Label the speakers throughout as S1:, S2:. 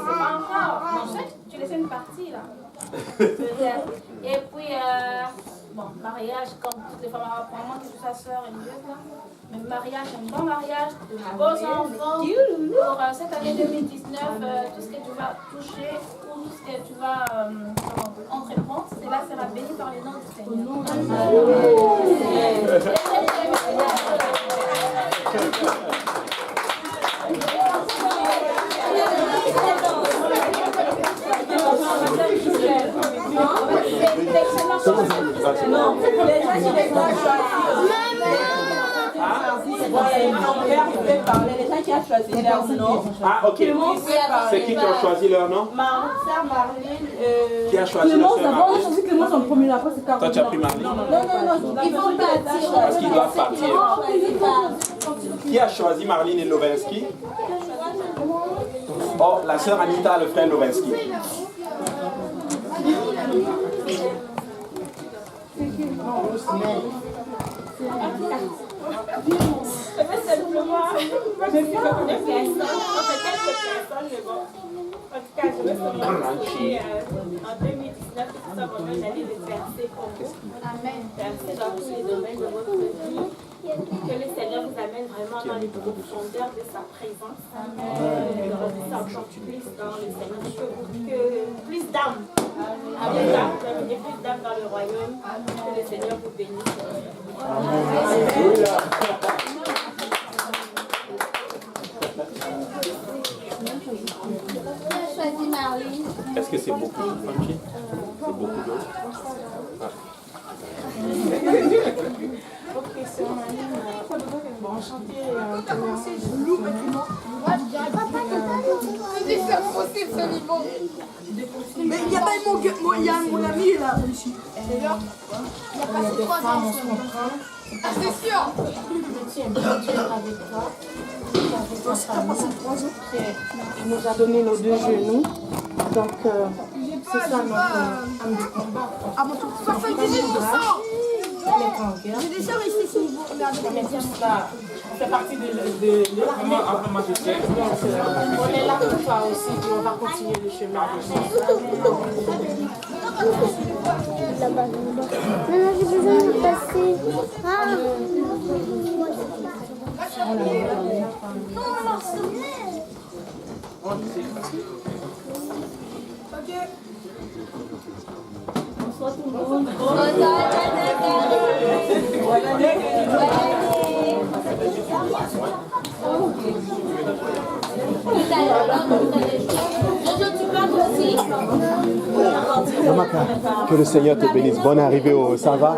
S1: c'est pas encore. Non, tu laissais une partie là. Et puis, bon, mariage, comme toutes les femmes apparemment, que sa sœur et mieux, là. Mais mariage, un bon mariage, de beaux enfants. Pour cette année 2019, tout ce que tu vas toucher, ou tout ce que tu vas entreprendre, cela sera béni par le nom du Seigneur.
S2: Non, les gens qui ont choisi leur nom.
S3: Ah, ok. C'est qui a choisi leur nom?
S2: Marlène.
S3: Qui a choisi leur nom?
S4: D'abord, on a choisi Clémence en premier, après c'est Caroline.
S3: Toi, tu as pris Marlène?
S2: Non, ils vont partir.
S3: Parce qu'ils doivent partir. Qui a choisi Marlène et Lovenski? Oh, la sœur Anita, le frère Lovenski.
S5: En tout cas, je veux seulement en 2019, tout ça, j'allais le verser pour vous. Amen. Verser dans tous les domaines de votre vie. Que le Seigneur vous amène vraiment dans les profondeurs de sa présence. Amen. Encore plus dans le Seigneur. Que plus d'âmes. Amen. Et plus d'âmes dans le royaume. Que le Seigneur vous bénisse. Amen.
S3: Est-ce que c'est beaucoup, Franchi? C'est beaucoup d'eau?
S6: Ok, c'est en ligne. Bon, chanter.
S4: Mais il n'y a pas mon ami là ici.
S6: Il y a des femmes, on se comprend.
S4: Ah, c'est sûr.
S6: Dieu avec toi. Avec ta famille. Il nous a donné nos deux genoux. Donc, c'est ça notre âme de combat.
S4: Ah bon, 78%. J'ai des sœurs ici, si vous regardez.
S6: On fait partie de l'armée. On est là pour toi aussi, et on va continuer le chemin avec nous.
S7: Là-bas. Maman, j'ai besoin de passer. Ah.
S1: Bonsoir tout le monde.
S8: Que le Seigneur te bénisse. Bonne arrivée au ça va.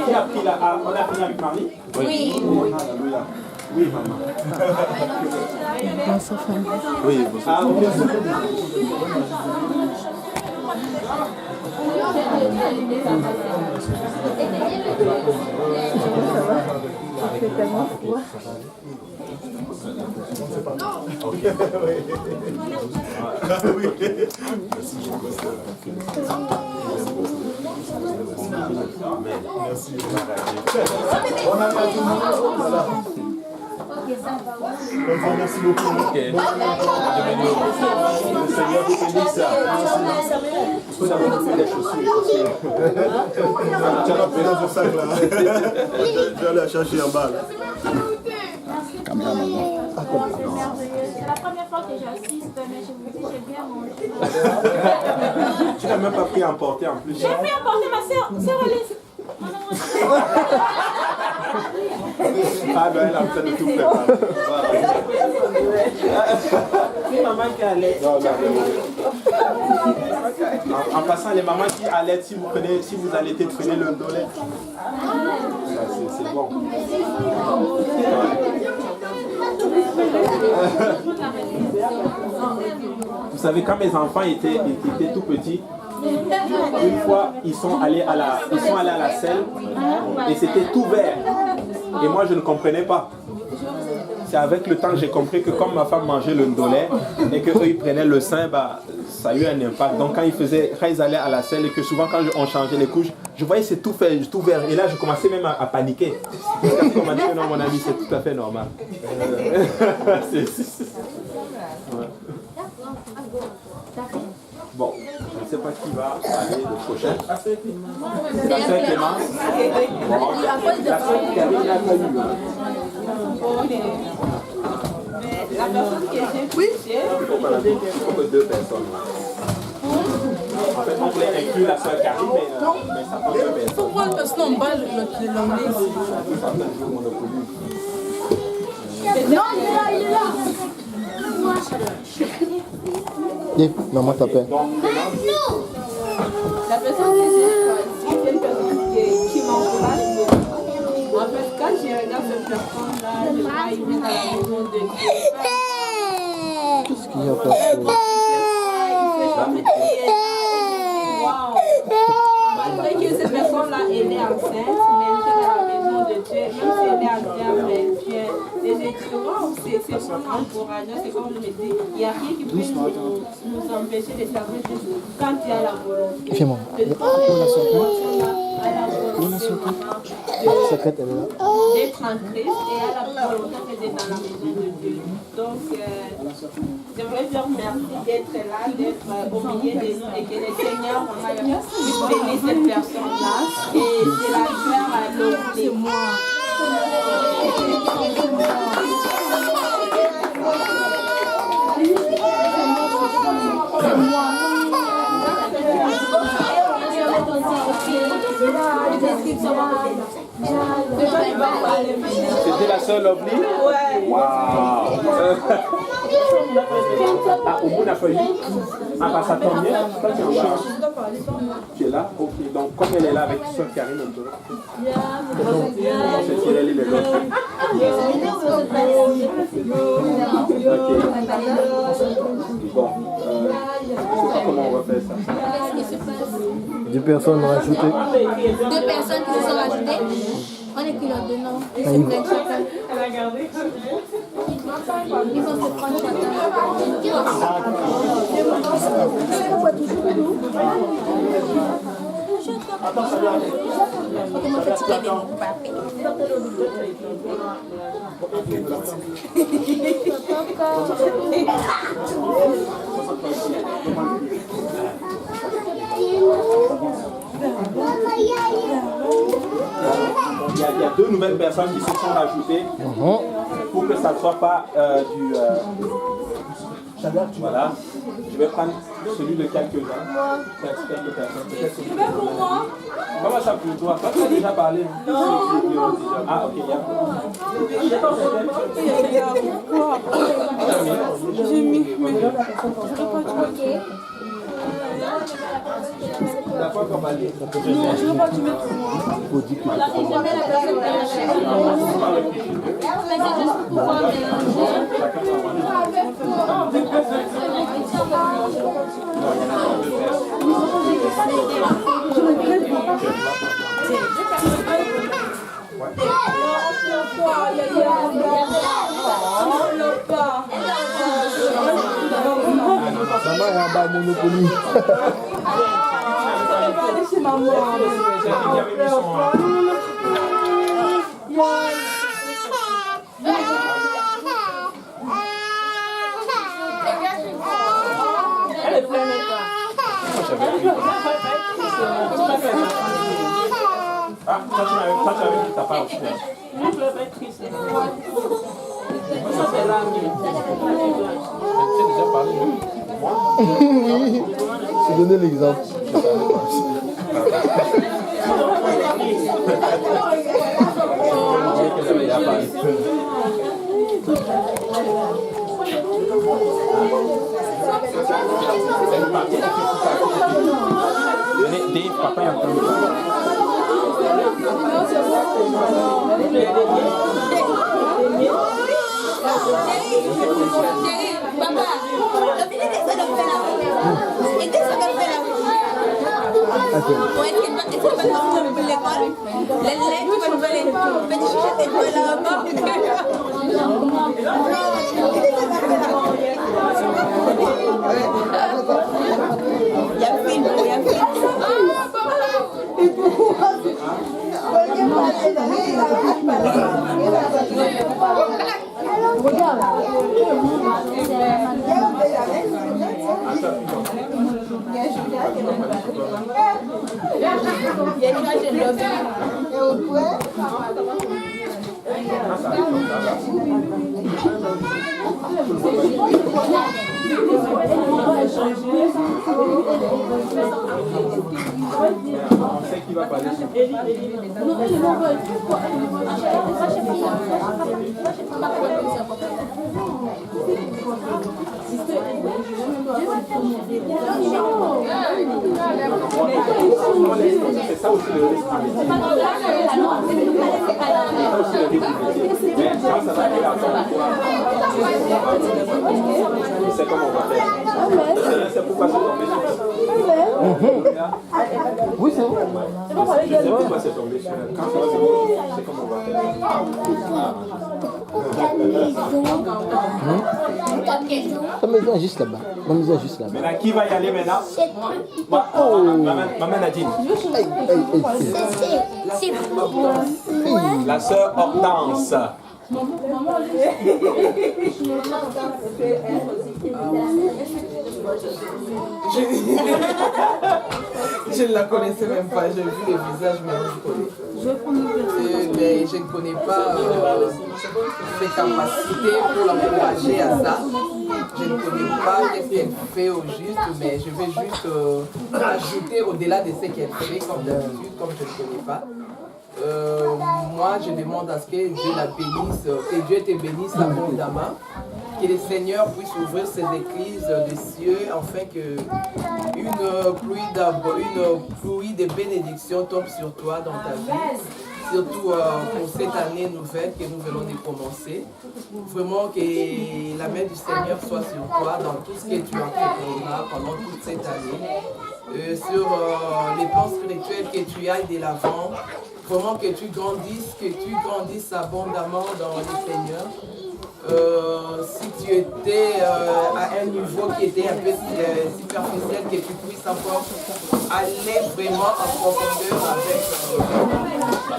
S3: Qui a pris la... On a fini avec Marie?
S2: Oui.
S3: Alléluia. Oui, maman.
S8: Oui,
S3: Ah, oui.
S4: C'est tellement froid.
S8: Merci. On a pas tout le monde. Merci beaucoup.
S3: Okay.
S8: Le Seigneur vous bénisse.
S3: Il faut d'abord mettre les chaussures.
S8: Tu as la paix dans ce sac là. Je vais aller la chercher en bas.
S1: C'est la première fois que j'assiste, mais je vous dis, j'ai bien mangé.
S3: Tu n'as même pas pris à emporter en plus.
S1: J'ai pris à porter ma soeur.
S3: Ah ben elle a fait de tout préparer.
S2: C'est maman qui allait.
S3: En passant, les mamans qui allaitent, si vous allaitez, prenez le dollet. C'est bon. Vous savez, quand mes enfants étaient tout petits, une fois, ils sont allés à la selle et c'était tout vert. Et moi, je ne comprenais pas. C'est avec le temps que j'ai compris que comme ma femme mangeait le ndolé et qu'eux, ils prenaient le sein, bah, ça a eu un impact. Donc quand ils allaient à la selle et que souvent quand on changeait les couches, je voyais c'est tout fait, tout vert. Et là je commençais même à paniquer. Jusqu'à ce qu'on m'a dit que non mon ami c'est tout à fait normal. Ouais. Bon, je ne sais pas qui va aller le prochain. C'est la sœur Clémence. La sœur qui avait la famille.
S2: La personne qui était touchée.
S3: Il faut que 2 personnes. En fait, on voulait inclure la sœur Karine, mais ça prend 2 personnes.
S2: Pourquoi parce qu'on bat l'anglais ici?
S4: Non, il est là.
S9: Maman t'appelle.
S2: La personne que j'ai choisie, c'est une personne qui m'encourage beaucoup. En fait, quand je regarde cette personne-là, je vois qu'il vient à la maison de Dieu.
S9: Qu'est-ce qu'il y a pas
S2: Malgré que cette personne-là elle est enceinte, mais elle vient à la maison de Dieu, même si elle est enceinte, mais elle vient. Et j'ai dit, wow, c'est vraiment encourageant, c'est comme je me dis, il n'y a rien qui peut nous empêcher de servir Dieu quand il y a la volonté.
S9: Fais-moi.
S2: D'être en Christ et à la volonté d'être dans la maison de Dieu. Donc, j'aimerais dire merci d'être là, d'être au milieu de nous et que le Seigneur puisse bénir cette personne-là. Et c'est la sœur à l'autre. C'est moi.
S3: C'était la sœur Lovely? Ouais. Waouh. Ah, au bout d'un feuille. Ah, bah ça tombe bien. Toi, tu es en charge. Tu es là? Ok. Donc, comme elle est là avec sœur Karine un peu. C'est tiré les mélodes. Ok. Bon. Je ne sais pas comment on va faire ça.
S9: 2 personnes rajoutées.
S4: 2 personnes qui se sont rajoutées. On écrit leurs 2 noms. Ils se prennent chacun.
S5: Elle a gardé.
S4: Ils vont se prendre chacun. Mon petit bébé, mon papé.
S3: Il y a 2 nouvelles personnes qui se sont rajoutées pour que ça ne soit pas du... Voilà. Je vais prendre celui de quelques-uns. Quelques personnes. Peut-être celui de pour moi. Comment ça pour toi? Toi, tu as déjà parlé. Ah, ok.
S2: J'ai mis.
S3: La fois qu'on va lire.
S2: Non, je ne veux pas que tu mettes pour moi.
S4: Mais c'est juste pour pouvoir mélanger.
S9: Maman est en bas Monopoly.
S2: C'est maman.
S5: Elle est pleine de quoi?
S3: Ah, toi tu avais dit ta part aussi.
S5: Moi, je veux pas être triste. Ça, c'est là.
S3: Tu as déjà parlé, non?
S9: Oui, j'ai donné l'exemple.
S3: Dave, papa est en train de parler.
S4: Papa,
S3: On sait qui va parler. C'est ça aussi le risque. Mais quand ça va aller là, c'est comme on va faire. C'est pourquoi c'est tombé sur.
S9: Oui, c'est vrai.
S3: Je sais pourquoi c'est tombé sur. Quand ça va venir, c'est comme on va faire.
S9: Ta maison est juste là-bas. Ma maison est juste là-bas.
S3: Maintenant, qui va y aller maintenant? Maman Nadine. La sœur Hortense.
S10: Je ne la connaissais même pas, j'ai vu le visage, mais je connais. Mais je ne connais pas ses capacités pour l'encourager à ça. Je ne connais pas ce qu'elle fait au juste, mais je vais juste ajouter au-delà de ce qu'elle fait, comme d'habitude, comme je ne connais pas. Moi, je demande à ce que Dieu la bénisse, que Dieu te bénisse abondamment, que le Seigneur puisse ouvrir ses écluses des cieux, afin que une pluie de bénédiction tombe sur toi dans ta vie, surtout pour cette année nouvelle que nous venons de commencer. Vraiment que la main du Seigneur soit sur toi dans tout ce que tu entreprendras pendant toute cette année. Sur les plans spirituels, que tu ailles de l'avant. Vraiment que tu grandisses abondamment dans le Seigneur. Si tu étais à un niveau qui était un peu superficiel, que tu puisses encore aller vraiment en profondeur avec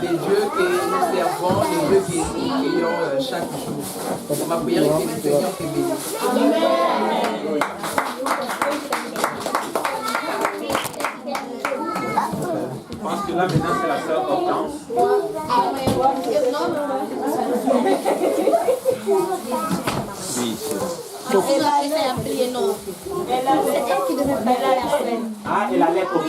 S10: les dieux que nous servons, les dieux que nous prions chaque jour. Ma prière est que le Seigneur te bénisse.
S3: Je pense que là maintenant c'est la sœur Hortense. Oui, ah, et la lettre, ok.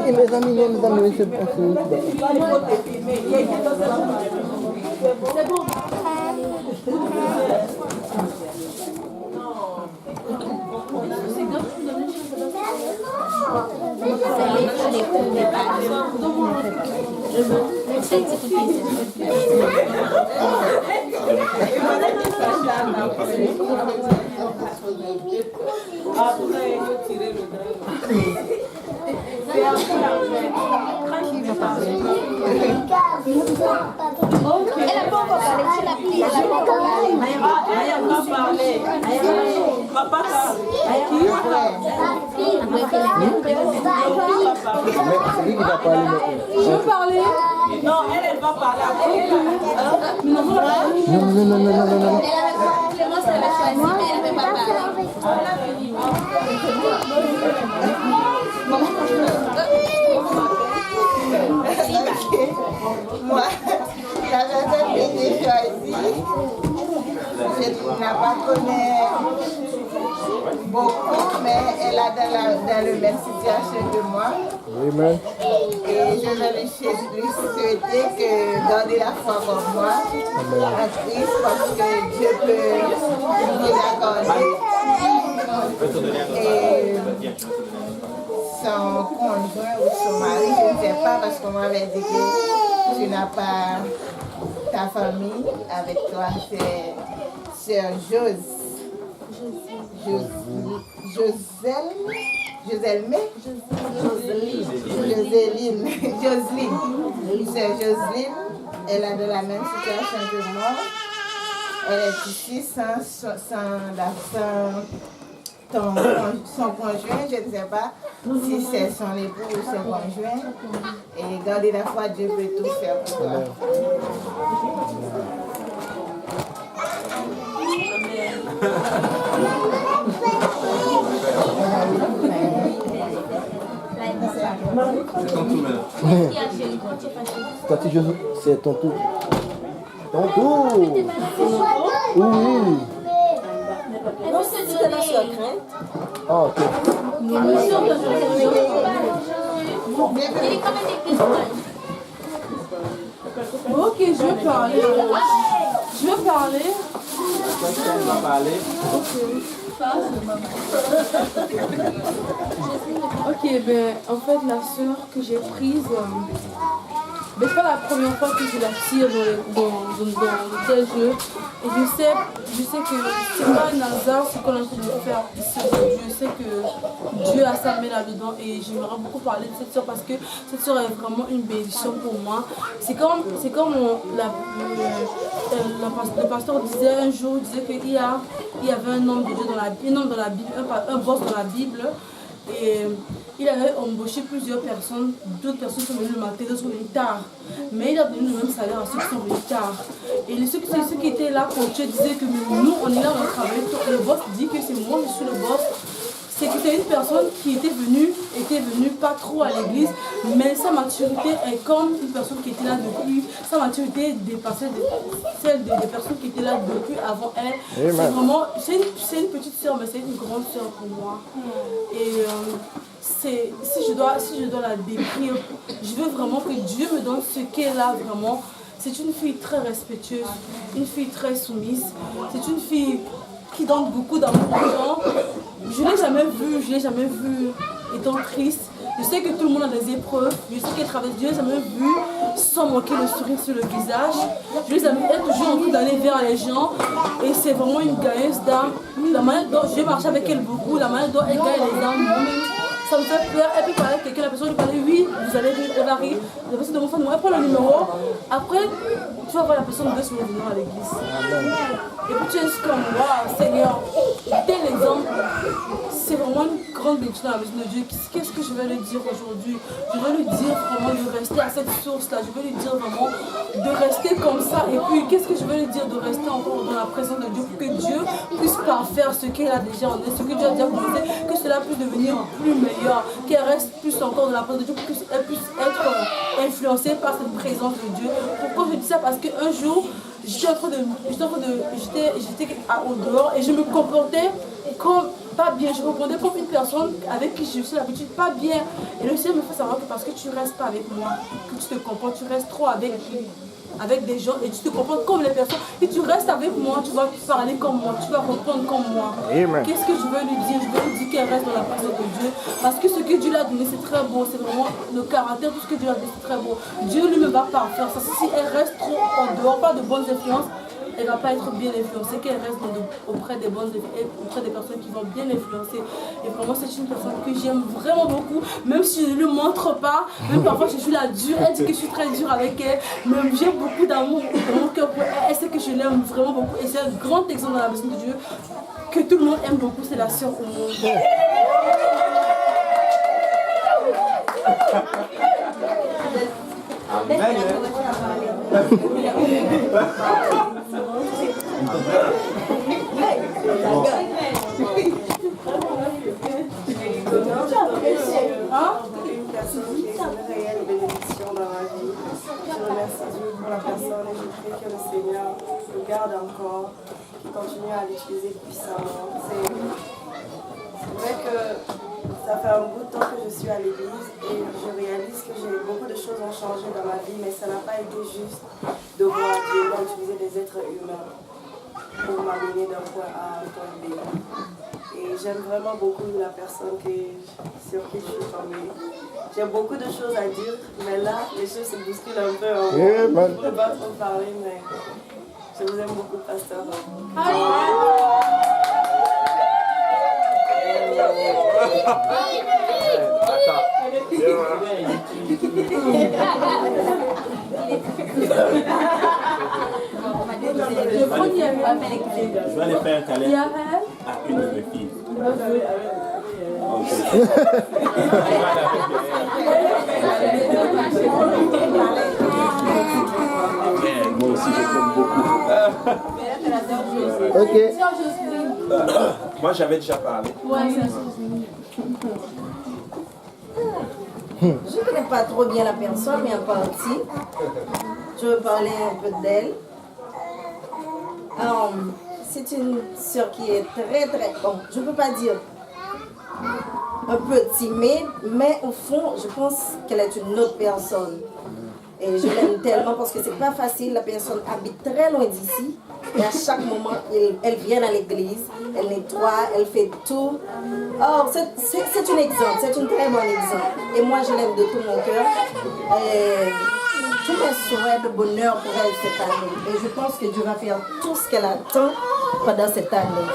S9: Et mes amis, c'est bon.
S7: Elle n'a pas encore parlé, tu l'as pris, elle n'a pas encore parlé.
S2: Elle n'a pas parlé. Papa,
S9: C'est lui qui va parler maintenant.
S2: je veux parler. Non, elle va parler après.
S9: Non.
S7: Clémence, elle avait choisi, mais elle n'avait pas parlé.
S11: Moi, la personne que j'ai choisie, je n'ai pas connu beaucoup, mais elle est dans la même situation que moi.
S9: Amen.
S11: Et je vais lui souhaiter que garder la foi pour moi, en Christ, parce que Dieu peut nous accorder. Et son conjoint ou son mari, je ne sais pas, parce qu'on m'avait dit que tu n'as pas ta famille avec toi, c'est Sœur Jose. C'est Jocelyne. Elle est dans la même situation que moi. Elle est ici sans son conjoint, je ne sais pas si c'est son époux ou son conjoint. Et gardez la foi, Dieu peut tout faire pour toi.
S3: C'est ton tour maintenant.
S9: C'est ton tour. Ton tour. Oui. Ah, ok.
S6: Ok, je vais parler. Je vais parler.
S3: Elle va parler.
S6: Ok, ben en fait la sœur que j'ai prise, ben, c'est pas la première fois que je la tire dans tel jeu. Et je sais que c'est pas un hasard ce qu'on est en train de faire ici aujourd'hui. Je sais que Dieu a sa main là-dedans et j'aimerais beaucoup parler de cette sœur parce que cette sœur est vraiment une bénédiction pour moi. C'est comme le pasteur disait un jour, il disait qu'il y avait un homme de Dieu dans la Bible, un boss dans la Bible. Et il avait embauché plusieurs personnes, d'autres personnes sont venues le matin, d'autres sont venues tard. Mais il a donné le même salaire à ceux qui sont venus tard. Et ceux qui étaient là quand Dieu disait que nous, on est là, on travaille. Le boss dit que c'est moi, je suis le boss. C'est que c'est une personne qui était venue pas trop à l'église, mais sa maturité est comme une personne qui était là depuis. Sa maturité dépassait celle des personnes qui étaient là depuis avant elle. C'est vraiment, c'est une petite soeur, mais c'est une grande soeur pour moi. Et si je dois la décrire, je veux vraiment que Dieu me donne ce qu'elle a vraiment. C'est une fille très respectueuse, une fille très soumise, c'est une fille qui donne beaucoup d'amour aux gens. Je ne l'ai jamais vue étant triste. Je sais que tout le monde a des épreuves. Je sais qu'elle travaille. Je ne l'ai jamais vue sans manquer le sourire sur le visage. Je l'ai jamais elle toujours en train d'aller vers les gens. Et c'est vraiment une gailleuse d'âme. La manière dont j'ai marché avec elle beaucoup, la manière dont elle gagne les âmes, moi-même, ça me fait peur. Elle peut parler avec quelqu'un, la personne lui parle, oui, vous allez rire, elle va rire. La personne demande son numéro, elle prend le numéro. Après, tu vas voir la personne 2 semaines venir à l'église. Et puis tu es comme, waouh, Seigneur, tel exemple, c'est vraiment une grande bénédiction dans la maison de Dieu. Qu'est-ce que je vais lui dire aujourd'hui? Je vais lui dire vraiment de rester à cette source-là. Je vais lui dire vraiment de rester comme ça. Et puis, qu'est-ce que je vais lui dire? De rester encore dans la présence de Dieu pour que Dieu puisse parfaire ce qu'elle a déjà en elle, ce que Dieu a déjà commencé, que cela puisse devenir plus meilleur, qu'elle reste plus encore dans la présence de Dieu, pour qu'elle puisse être influencée par cette présence de Dieu. Pourquoi je dis ça? Parce qu'un jour, j'étais au dehors et je me comportais comme pas bien. Je me comportais comme une personne avec qui je suis l'habitude pas bien. Et le Seigneur me fait savoir que parce que tu ne restes pas avec moi, que tu te comportes, tu restes trop avec des gens et tu te comportes comme les personnes. Et tu restes avec moi, tu vas parler comme moi, tu vas répondre comme moi. Qu'est-ce que je veux lui dire? Je veux lui dire qu'elle reste dans la présence de Dieu. Parce que ce que Dieu lui a donné, c'est très beau. C'est vraiment le caractère, tout ce que Dieu lui a donné, c'est très beau. Dieu lui ne va pas faire ça. Si elle reste trop en dehors, pas de bonnes influences, elle ne va pas être bien influencée, qu'elle reste auprès des bonnes, auprès des personnes qui vont bien l'influencer. Et vraiment, c'est une personne que j'aime vraiment beaucoup, même si je ne le montre pas, même parfois je suis la dure, elle dit que je suis très dure avec elle, mais j'ai beaucoup d'amour dans mon cœur pour elle, elle sait que je l'aime vraiment beaucoup, et c'est un grand exemple dans la maison de Dieu, que tout le monde aime beaucoup, c'est la sœur au monde.
S3: Amen.
S12: Une personne qui est une réelle bénédiction dans ma vie. Je remercie Dieu pour la personne et je prie que le Seigneur le garde encore, qu'il continue à l'utiliser puissamment. C'est vrai que ça fait un bout de temps que je suis à l'église et je réalise que beaucoup de choses ont changé dans ma vie, mais ça n'a pas été juste de voir Dieu utiliser des êtres humains pour m'amener d'un point A à un point B. Et j'aime vraiment beaucoup la personne sur qui je suis tombée. J'ai beaucoup de choses à dire, mais là, les choses se bousculent un peu. Je ne peux pas trop parler, mais je vous aime beaucoup, pasteur.
S3: Je vais aller faire un câlin à une de mes filles. Moi aussi, je t'aime beaucoup.
S9: Ok.
S3: Moi, j'avais déjà parlé.
S13: Je ne connais pas trop bien la personne, mais en partie, je veux parler un peu d'elle. C'est une sœur qui est très, bon, je ne peux pas dire un peu timide, mais au fond, je pense qu'elle est une autre personne. Et je l'aime tellement parce que c'est pas facile, la personne habite très loin d'ici. Et à chaque moment, elle vient à l'église, elle nettoie, elle fait tout. Oh, c'est un exemple, c'est un très bon exemple. Et moi, je l'aime de tout mon cœur. Et je me souhaite de bonheur pour elle cette année. Et je pense que Dieu va faire tout ce qu'elle attend pendant cette année.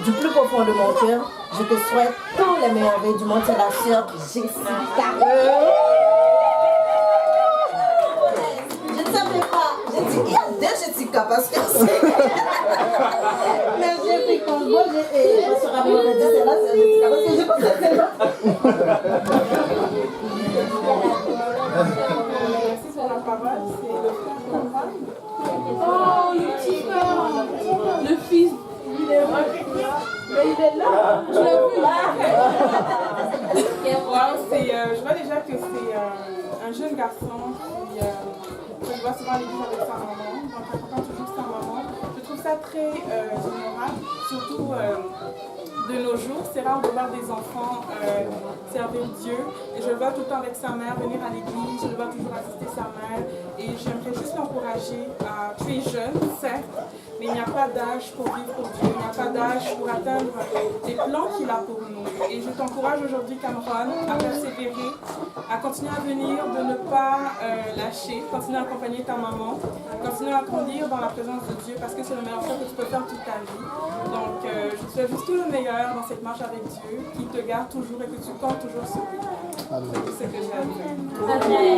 S13: Du plus profond de mon cœur, je te souhaite tous les merveilles du monde. C'est la sœur Jessica. Je ne savais pas. J'ai dit, il y a deux Jessica parce que c'est. Mais j'ai pris combo, je serai mauvaise de celle-là, c'est Jessica parce que je pense que c'est là.
S12: Merci sur la parole, c'est le frère Conrad.
S6: Oh, le petit frère, le fils. Il est là. Mais il est là. Je l'ai vu là.
S12: Je vois déjà que c'est un jeune garçon qui je vois souvent à l'église avec sa maman, donc il accompagne toujours sa maman. Je trouve ça très honorable, surtout de nos jours. C'est rare de voir des enfants servir Dieu. Et je le vois tout le temps avec sa mère, venir à l'église, je le vois toujours assister sa mère. Et j'aimerais juste l'encourager à... Tu es jeune, certes, mais il n'y a pas d'âge pour vivre pour Dieu. Il n'y a pas d'âge pour atteindre les plans qu'il a pour nous. Et je t'encourage aujourd'hui, Cameron, à persévérer, à continuer à venir, de ne pas lâcher, continuer à accompagner ta maman, continuer à grandir dans la présence de Dieu parce que c'est le meilleur choix que tu peux faire toute ta vie. Donc, je te souhaite juste tout le meilleur dans cette marche avec Dieu, qui te garde toujours et que tu comptes toujours sur lui.
S9: Amen.
S12: C'est tout ce que j'ai à dire.
S1: Amen.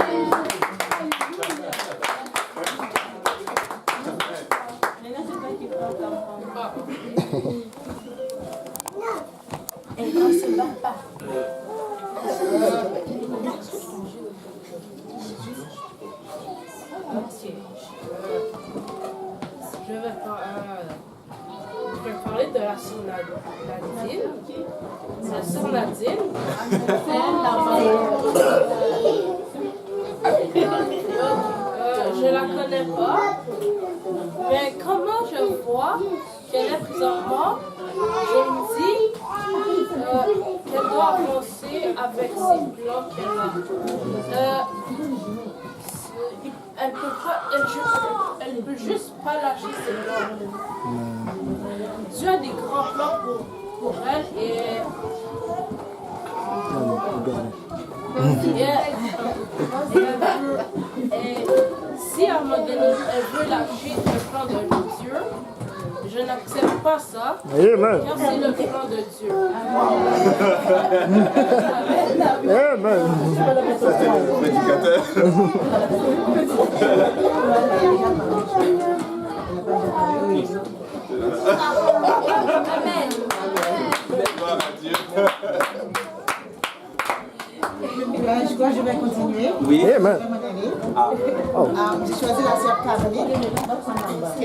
S1: Et on se bat pas.
S6: Je vais parler de la sœur Nadine. La sœur Nadine, je la connais pas, mais comment je vois qu'elle est présentement, je me dis qu'elle doit avancer avec ses plans qu'elle a. Elle peut juste pas lâcher ses plans. Dieu a des grands plans pour elle et si à un moment donné elle veut lâcher le plan de Dieu, je n'accepte pas ça,
S9: Amen.
S6: car c'est le plan de Dieu.
S9: Amen.
S8: C'est le prédicateur.
S1: Amen.
S8: Gloire à Dieu.
S11: Je crois que je vais continuer.
S3: Oui.
S9: Amen.
S11: J'ai choisi la sœur Caroline. Ok.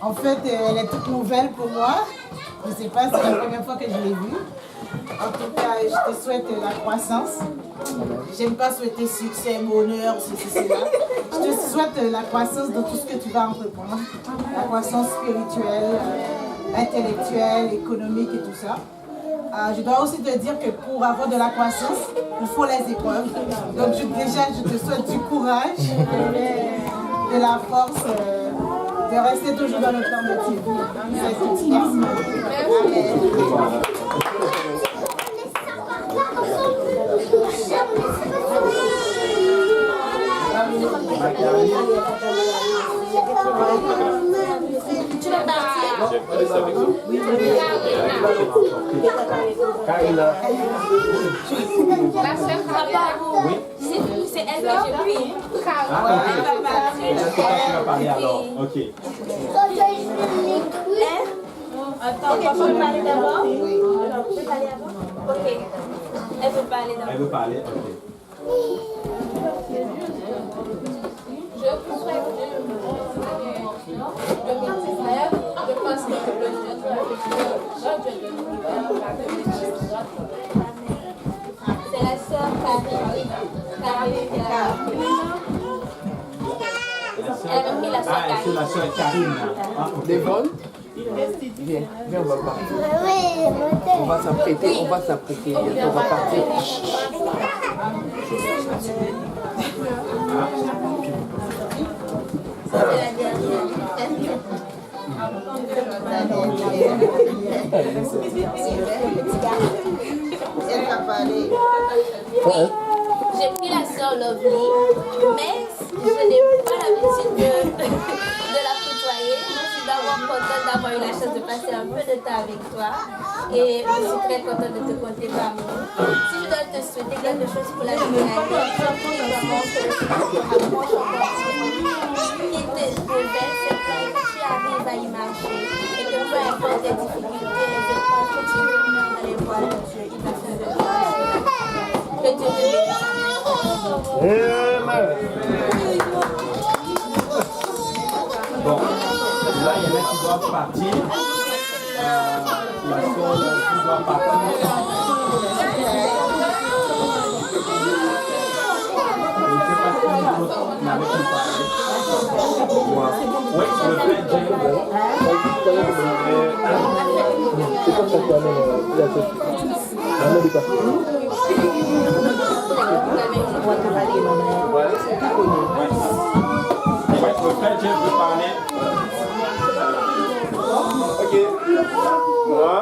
S11: En fait, elle est toute nouvelle pour moi. Je ne sais pas, c'est la première fois que je l'ai vue. En tout cas, je te souhaite la croissance. J'aime pas souhaiter succès, bonheur, ceci, cela. Je te souhaite la croissance dans tout ce que tu vas entreprendre. La croissance spirituelle, intellectuelle, économique et tout ça. Je dois aussi te dire que pour avoir de la croissance, il faut les épreuves. Donc déjà, je te souhaite du courage, de la force, de rester toujours dans le temps de Dieu. C'est tout. Merci.
S1: Tu vas partir?
S3: J'ai laissé avec vous. Karina.
S1: La sœur
S3: Oui.
S1: c'est elle que j'ai pris.
S3: Ah, ok. C'est toi qui vas parler alors. Ok.
S1: Attends, papa veut parler d'abord? Oui. Tu veux parler avant? Ok. Elle veut parler d'abord.
S3: Elle veut parler, ok.
S1: Je vous souhaite de 2019. Je pense que le Dieu de l'univers, c'est la sœur Karine. Elle a pris la sœur Karine.
S3: C'est la sœur Karine.
S10: Devon? Viens, on va partir. On va s'apprêter, on va partir.
S1: Ça, c'est la dernière.
S11: Elle va parler.
S1: Oui, j'ai pris la sœur Lovely, mais je n'ai pas l'habitude de la côtoyer. Je suis d'abord contente d'avoir eu la chance de passer un peu de temps avec toi et je suis très contente de te compter parmi nous. Si je dois te souhaiter quelque chose pour la nouvelle année, je prie vraiment que le Seigneur te rapproche encore qu'il te révèle ses plans et que tu arrives à y marcher et que peu importe les difficultés, les épreuves que tu vis dans les voies de Dieu, il va faire de toi. Que Dieu te bénisse.
S3: Bon, là, il y en a qui doivent partir. La soeur qui doit partir. Je ne sais pas si l'autre n'avait plus parlé. Oui, le frère James.
S9: C'est comme ça qu'on amène la société. On dit pas.
S3: Le frère James veut parler.
S8: Ok. Moi,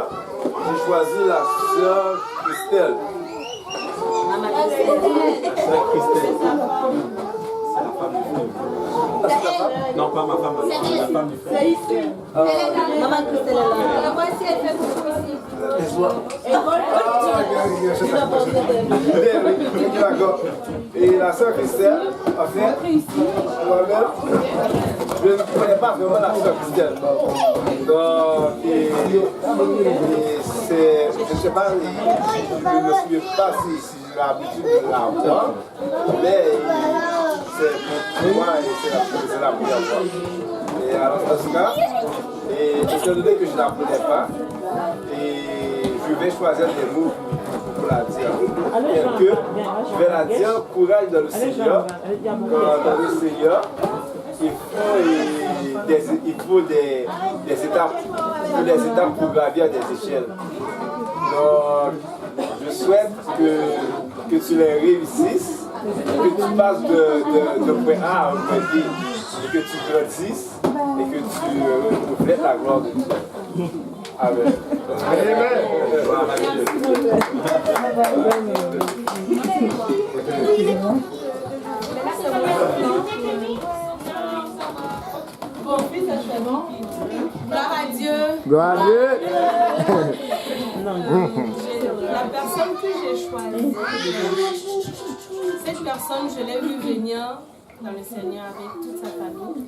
S8: j'ai choisi la sœur Christelle.
S3: Sœur Christelle. C'est la femme du frère. Non, pas ma femme, la femme du frère.
S13: Maman Christelle est là.
S1: La voici, elle fait beaucoup ici.
S8: D'accord. Et la sœur Christelle, en fait, moi-même, je ne connais pas vraiment la sœur Christelle. Donc, c'est, je ne sais pas, je ne me souviens pas si j'ai l'habitude de la voir, mais c'est pour moi et c'est la première fois. Et alors, en tout cas, étant donné que je ne la connais pas, et je vais choisir des mots pour la dire. Je vais la dire, courage dans le Seigneur. Dans le Seigneur, il faut des étapes pour gravir des échelles. Donc, je souhaite que tu les réussisses, que tu passes de point A à un point B, et que tu grandisses et que tu reflètes la gloire de Dieu. Amen.
S6: Bon, puis ça c'est bon. Gloire à Dieu.
S9: Gloire à Dieu.
S6: La personne que j'ai choisie, cette personne, je l'ai vue venir dans le Seigneur avec toute sa famille.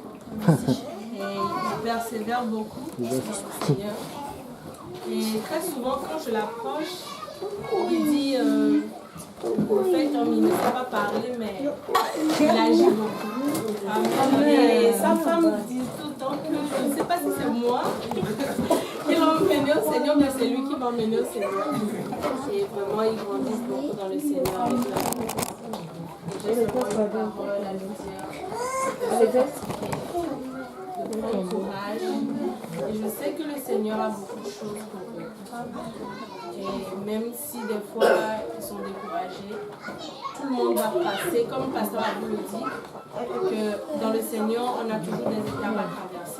S6: Et il persévère beaucoup dans le Seigneur. Et très souvent, quand je l'approche, il dit, en fait, comme il ne sait pas parler, mais il agit beaucoup. Et sa femme dit tout le temps que je ne sais pas si c'est moi qui l'a emmené au Seigneur, mais c'est lui qui m'a emmené au Seigneur. Et vraiment, ils grandissent beaucoup dans le Seigneur avec la j'ai vraiment une parole à lui dire. Bon courage. Et je sais que le Seigneur a beaucoup de choses pour eux. Et même si des fois ils sont découragés, tout le monde va passer, comme le pasteur a vous le dit, que dans le Seigneur, on a toujours des étapes à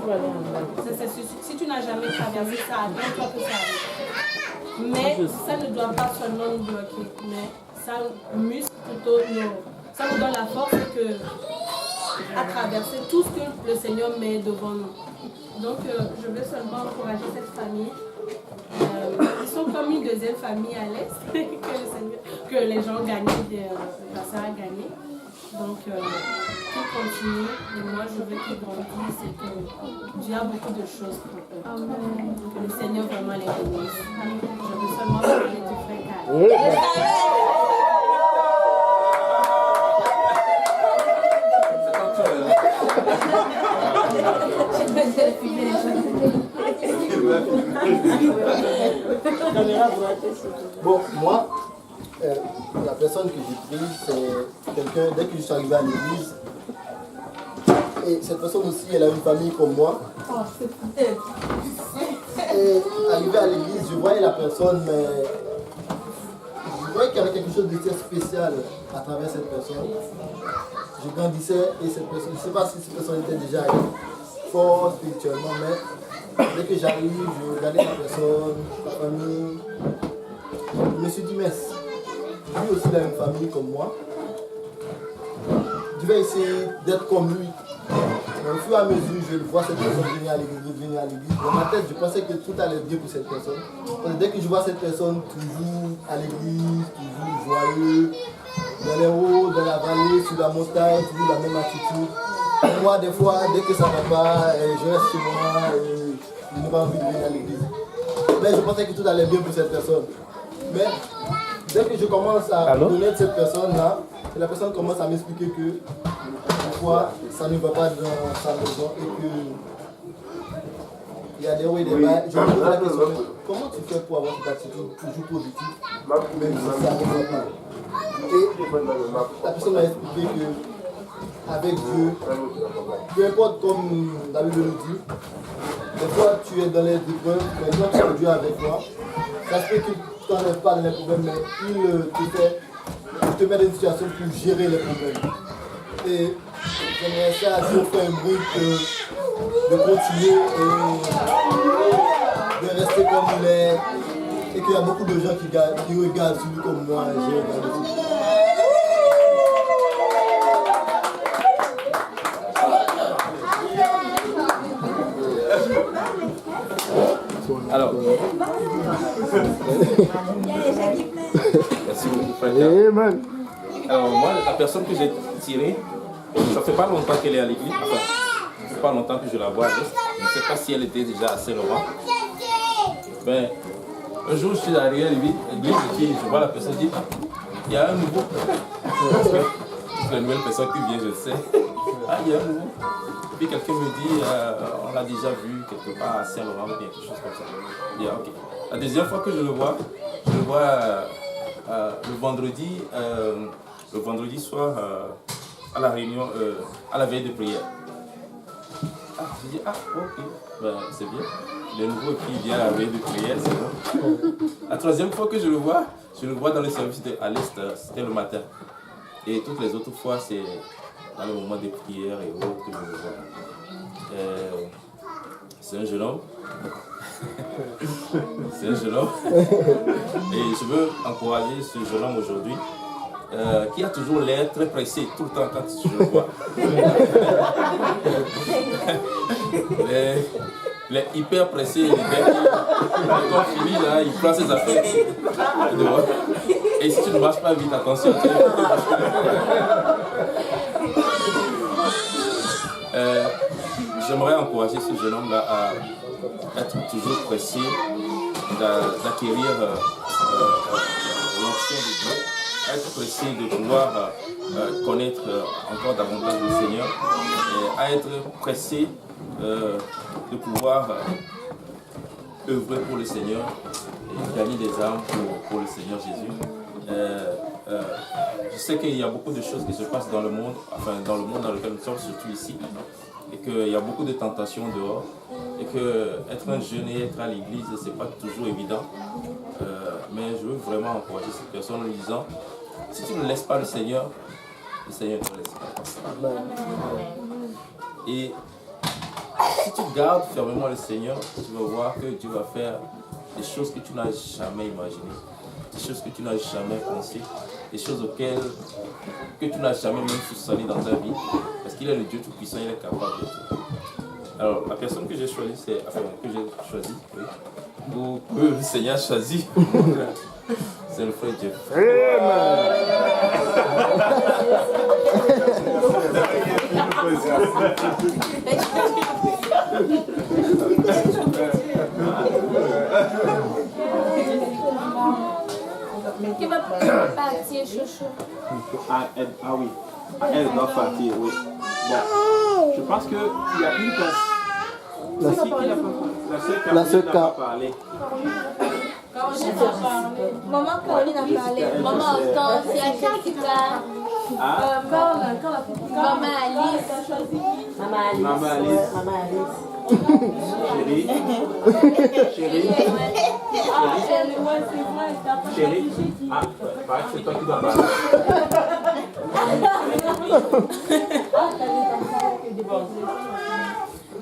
S6: traverser. Si tu n'as jamais traversé ça, attends-toi que ça arrive. Mais ça ne doit pas seulement nous bloquer, mais ça muscle plutôt ça nous donne la force que à traverser tout ce que le Seigneur met devant nous. Donc, je veux seulement encourager cette famille. Ils sont comme une deuxième famille à l'Est que les gens gagnaient, la sœur a gagné. Donc, qu'ils continuent. Et moi, je veux qu'ils grandissent et que Dieu a beaucoup de choses pour eux. Que le Seigneur vraiment les bénisse. Je veux seulement parler du frère Carl.
S9: Bon, moi, la personne que j'ai prise, c'est quelqu'un, dès que je suis arrivé à l'église, et cette personne aussi, elle a une famille comme moi. Et arrivé à l'église, je voyais la personne, mais je voyais qu'il y avait quelque chose de très spécial à travers cette personne. Je grandissais et cette personne, je ne sais pas si cette personne était déjà fort spirituellement, mais dès que j'arrive, je regardais la personne, la famille. Je me suis dit, mais lui aussi il a une famille comme moi. Je vais essayer d'être comme lui. Mais au fur et à mesure, je vois cette personne venir à l'église. Dans ma tête, je pensais que tout allait bien pour cette personne. Parce que dès que je vois cette personne toujours à l'église, toujours joyeux, dans les hauts, dans la vallée, sur la montagne, toujours la même attitude. Et moi, des fois, dès que ça ne va pas, je reste chez moi et je n'ai pas envie de venir à l'église. Mais je pensais que tout allait bien pour cette personne. Mais dès que je commence à connaître cette personne-là, la personne commence à m'expliquer que pourquoi ça ne va pas dans sa maison et que il y a des hauts et des bas. Je me pose la question, comment tu fais pour avoir cette attitude toujours positive, même si ça ne va pas? Et la personne m'a expliqué que avec Dieu, peu importe comme la Bible le dit, des fois tu es dans les épreuves, mais quand tu as Dieu avec toi, ça se fait que tu n'enlèves pas les problèmes, mais il te met dans une situation pour gérer les problèmes. Et j'aimerais ça à Dieu faire un bruit de continuer et de rester comme il est. Et qu'il y a beaucoup de gens qui regardent celui comme moi. Et j'ai regardé celui.
S3: Alors, merci beaucoup, frère. Alors, moi, la personne que j'ai tirée, ça fait pas longtemps qu'elle est à l'église. Enfin, ça fait pas longtemps que je la vois. Je ne sais pas si elle était déjà à Saint-Laurent. Ben, un jour, je suis arrivé à l'église et je vois la personne dire, il y a un nouveau. Parce que la nouvelle personne qui vient, je sais. Ah, il y a un nouveau. Et puis quelqu'un me dit, on l'a déjà vu quelque part à Saint-Laurent ou quelque chose comme ça. Je dis, ok. La deuxième fois que je le vois le vendredi soir à la réunion, à la veille de prière. Ah, je dis, ok, ben, c'est bien. Le nouveau qui vient à la veille de prière, c'est bon. La troisième fois que je le vois dans le service à l'Est, c'était le matin. Et toutes les autres fois, c'est dans le moment des prières et autres que je le vois. C'est un jeune homme. C'est un jeune homme. Et je veux encourager ce jeune homme aujourd'hui qui a toujours l'air très pressé tout le temps quand je le vois. Il est hyper pressé. Quand il finit là, il prend ses affaires dehors. Et si tu ne marches pas vite, attention. J'aimerais encourager ce jeune homme là à être toujours pressé d'acquérir l'onction de Dieu, à être pressé de pouvoir connaître encore davantage le Seigneur, et à être pressé de pouvoir œuvrer pour le Seigneur et gagner des âmes pour le Seigneur Jésus. Je sais qu'il y a beaucoup de choses qui se passent dans le monde, enfin dans le monde dans lequel nous sommes, surtout ici, et qu'il y a beaucoup de tentations dehors, et que être un jeune et être à l'église, c'est pas toujours évident. Mais je veux vraiment encourager cette personne en lui disant, si tu ne laisses pas le Seigneur ne te laisse pas. Et si tu gardes fermement le Seigneur, tu vas voir que Dieu va faire des choses que tu n'as jamais imaginées, des choses que tu n'as jamais pensées, des choses auxquelles que tu n'as jamais même soupçonné dans ta vie. Parce qu'il est le Dieu Tout-Puissant, il est capable de tout. Alors, la personne que j'ai choisie, oui, ou que le Seigneur a choisi, c'est le frère Jeff.
S1: Qui va partir, chouchou?
S8: Ah oui, elle doit partir, oui. Bon, je pense qu'il y a une personne. La seule qui n'a pas parlé.
S1: Maman Caroline a parlé. Maman Hortense, il y a Jessica. Maman Alice.
S8: Maman Alice. Chérie. Ah, c'est toi qui dois parler.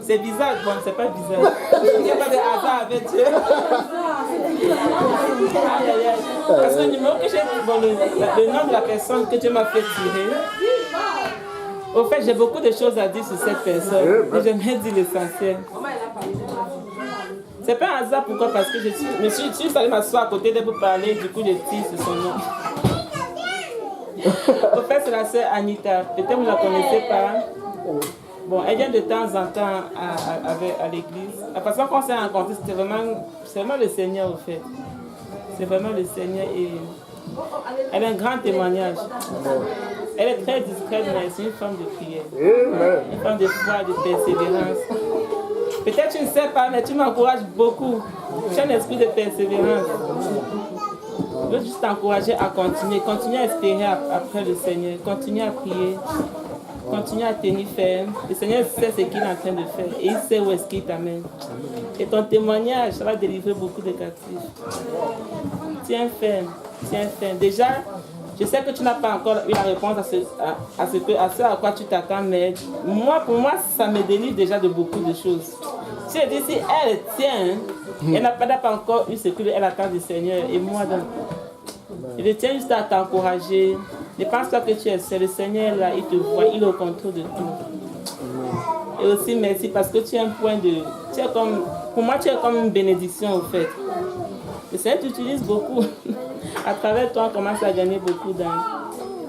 S2: C'est bizarre, bon, c'est pas bizarre. Il n'y a pas de hasard avec Dieu. Parce que le numéro que j'ai, bon, le nom de la personne que Dieu m'a fait tirer, au fait, j'ai beaucoup de choses à dire sur cette personne. Et j'aimerais dire l'essentiel. C'est pas un hasard, pourquoi? Parce que je suis allée m'asseoir à côté d'elle pour parler, du coup, je tire sur son nom. Au fait, c'est la sœur Anita. Peut-être vous ne la connaissez pas. Bon, elle vient de temps en temps à l'église. La façon qu'on s'est rencontrés, c'est vraiment le Seigneur, au fait. C'est vraiment le Seigneur et elle a un grand témoignage. Elle est très discrète, mais c'est une femme de prière. Une femme de foi, de persévérance. Peut-être tu ne sais pas, mais tu m'encourages beaucoup. Tu as un esprit de persévérance. Je veux juste t'encourager à continuer. Continuer à espérer après le Seigneur. Continuer à prier. Continue à tenir ferme. Le Seigneur sait ce qu'il est en train de faire et il sait où est-ce qu'il t'amène. Et ton témoignage, ça va délivrer beaucoup de captifs. Tiens ferme, tiens ferme. Déjà, je sais que tu n'as pas encore eu la réponse à ce à quoi tu t'attends, mais pour moi, ça me délivre déjà de beaucoup de choses. Si elle dit, si elle tient, elle n'a pas encore eu ce qu'elle attend du Seigneur. Et moi, donc, je tiens juste à t'encourager. Ne pense pas que tu es seul. Le Seigneur est là, il te voit, il est au contrôle de tout. Et aussi merci parce que tu es un point de... pour moi, tu es comme une bénédiction au fait. Le Seigneur t'utilise beaucoup. À travers toi, on commence à gagner beaucoup d'âmes.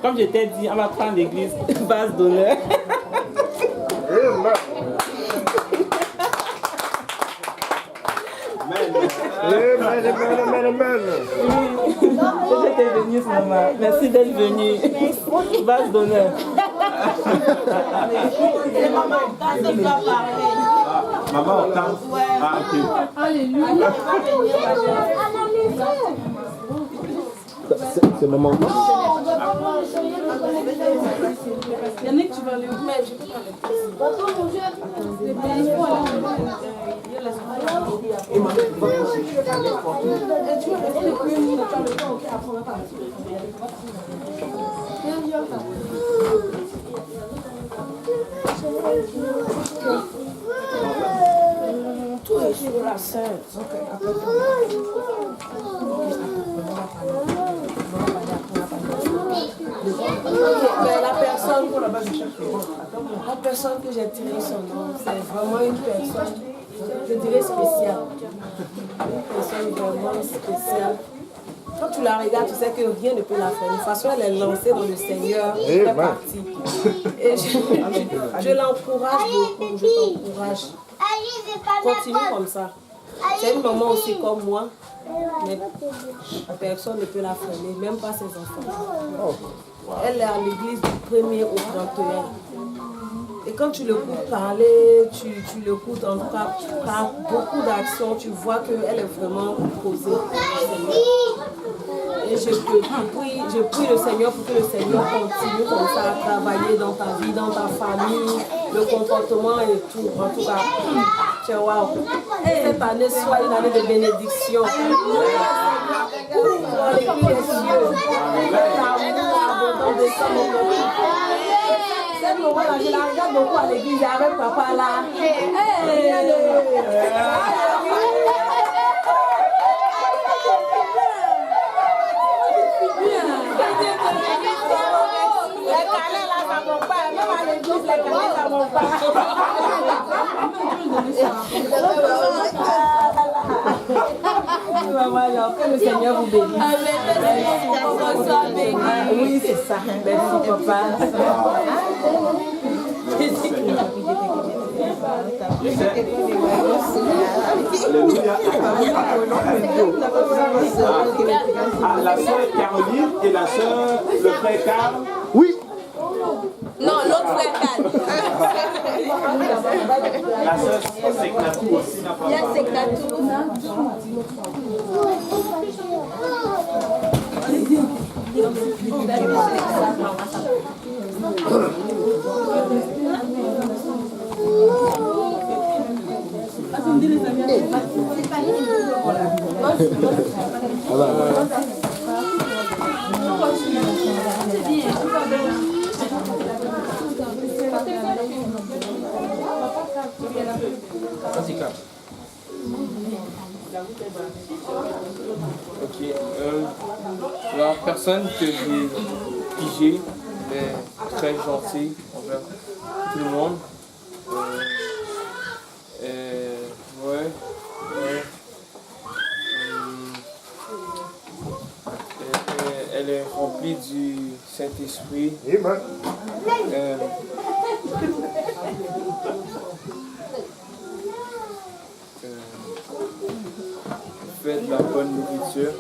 S2: Comme je t'ai dit, on va prendre l'église base d'honneur.
S8: Amen.
S2: J'étais venue, maman. Merci d'être venue. Base d'honneur.
S8: Maman, on t'entend. Ah, ok.
S6: Alléluia.
S9: C'est maman.
S6: Yannick, tu vas aller où? Mais je peux pas
S13: Tout est sur la scène. La personne que j'ai tiré son nom, c'est vraiment une personne, je dirais spéciale. Une personne vraiment spéciale. Quand tu la regardes, tu sais que rien ne peut la faire. De toute façon, elle est lancée dans le Seigneur, elle est partie. Et je l'encourage beaucoup, je t'encourage. Continue comme ça. C'est une maman aussi comme moi, mais personne ne peut la freiner, même pas ses enfants. Elle est à l'église du 1er au 31. Et quand tu l'écoutes parler, tu l'écoutes en tout cas par beaucoup d'actions, tu vois qu'elle est vraiment posée. Et je prie le Seigneur pour que le Seigneur continue comme ça à travailler dans ta vie, dans ta famille, le comportement et tout. En tout cas, wow. Cette année soit une année de bénédiction. Cette moment-là, je la regarde beaucoup à l'église avec papa là. Les canets là, ça ne va pas. Même à l'église, les canets,
S2: Alors, que le Seigneur vous bénisse. Oui, c'est ça. Merci, papa.
S8: La sœur Caroline et la sœur, le frère Carl.
S9: Oui.
S1: Non, l'autre frère Carl.
S8: La sœur Seknatou aussi n'a pas
S1: Il y a Seknatou.
S14: Ok. La personne que j'ai pigée est très gentille envers tout le monde. Ouais. Elle est remplie du Saint-Esprit. Fait de la bonne nourriture.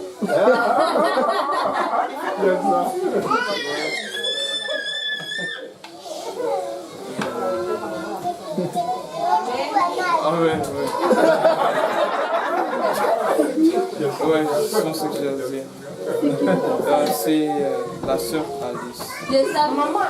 S14: Ah ouais. Ouais, je pense que j'allais dire. C'est la sœur Alice.
S1: De sa maman.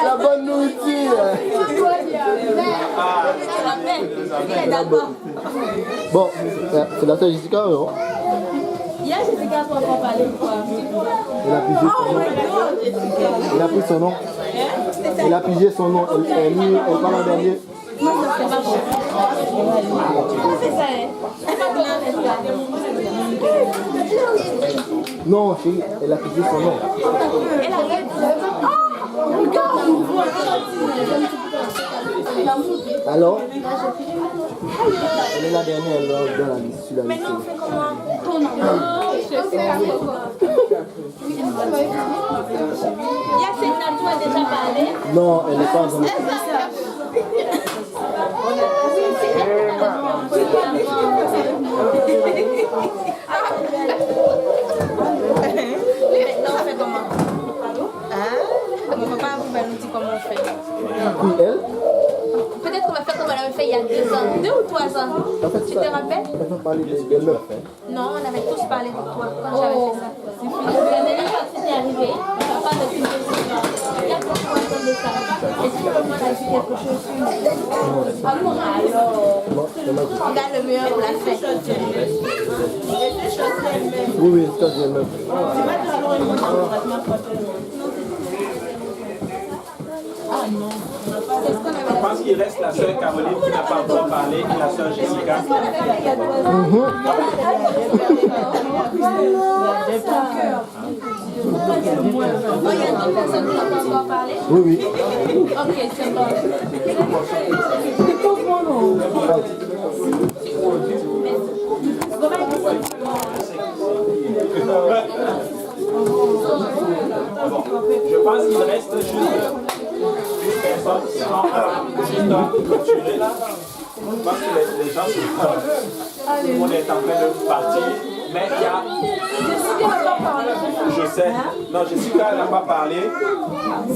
S9: La bonne nourriture. Bon, c'est la sœur Jessica, non?
S1: Hier, Jessica, pour pas parler de quoi?
S9: Elle a pigé son nom. Elle a pris son nom. Elle a pigé son nom. Elle parle en dernier.
S1: Non, c'est pas bon. C'est ça, hein?
S9: Non, chérie, elle a pigé son nom.
S1: Elle a
S9: Alors, elle est la dernière, elle est dans la liste, sur la liste.
S1: Mais non, c'est comment? Ton nom. Je sais pas. Il y a Seknatou a déjà parlé.
S9: Non, elle n'est pas en
S1: Maintenant, on fait comment? Mon papa va nous dire comment on fait.
S9: Qui, elle?
S1: Peut-être qu'on va faire comme on avait fait il y a 2 ans, 2 ou 3 ans. Tu te rappelles?
S9: On va parler de l'œuf.
S1: Non, on avait tous parlé de toi quand j'avais fait ça. La dernière fois que c'était arrivé, papa ne dit pas. Il y a beaucoup de ça. Est-ce que moi, j'ai dit quelque chose? Ah bon, alors. On garde le meilleur pour la fête.
S9: Oui, ça c'est l'œuf.
S1: Ah non.
S8: Je pense qu'il reste la sœur Caroline qui n'a pas encore parlé et la sœur Jessica.
S1: Oh, il y a d'autres personnes qui n'ont pas encore parlé?
S9: Oui, oui.
S1: Ok, c'est bon.
S8: Je pense qu'il reste juste une personne qui sera clôturée là. Je pense que les gens sont tout le monde est en train de partir. Mais il y a...
S1: Jessica n'a pas parlé.
S8: Je sais. Non, Jessica n'a pas parlé.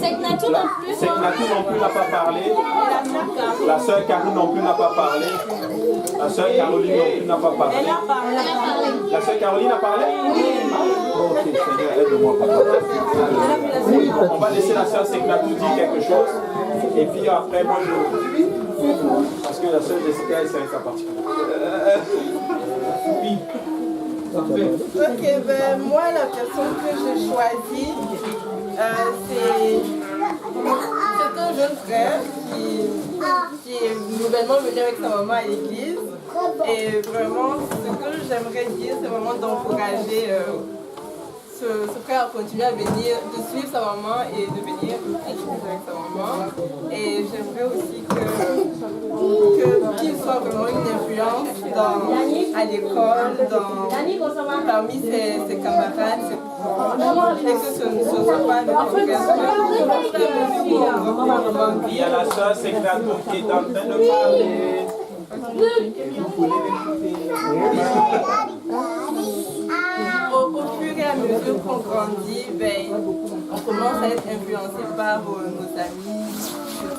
S1: Seknatou non plus.
S8: Seknatou non plus n'a pas parlé. La sœur Karine non plus n'a pas parlé. La sœur Caroline non plus n'a pas parlé.
S1: Elle a parlé.
S8: La sœur Caroline a parlé? Ok, Seigneur, aide-moi, papa. On va laisser la sœur Seknatou dire quelque chose. Et puis après, moi, je... Parce que la sœur Jessica, elle savait sa partie. Oui. Parfait.
S2: Ok, ben moi, la personne que j'ai choisie, c'est un jeune frère qui est nouvellement venu avec sa maman à l'église. Et vraiment, ce que j'aimerais dire, c'est vraiment d'encourager ce frère à continuer à venir, de suivre sa maman et de venir prêcher avec sa maman. Et j'aimerais aussi qu'il soit vraiment une influence à l'école, parmi ses camarades, ses profs, et que ce ne soit pas le
S3: Il y a la soeur Seclato qui est en train de parler.
S2: Au fur et à mesure qu'on grandit, on commence à être influencé par nos amis.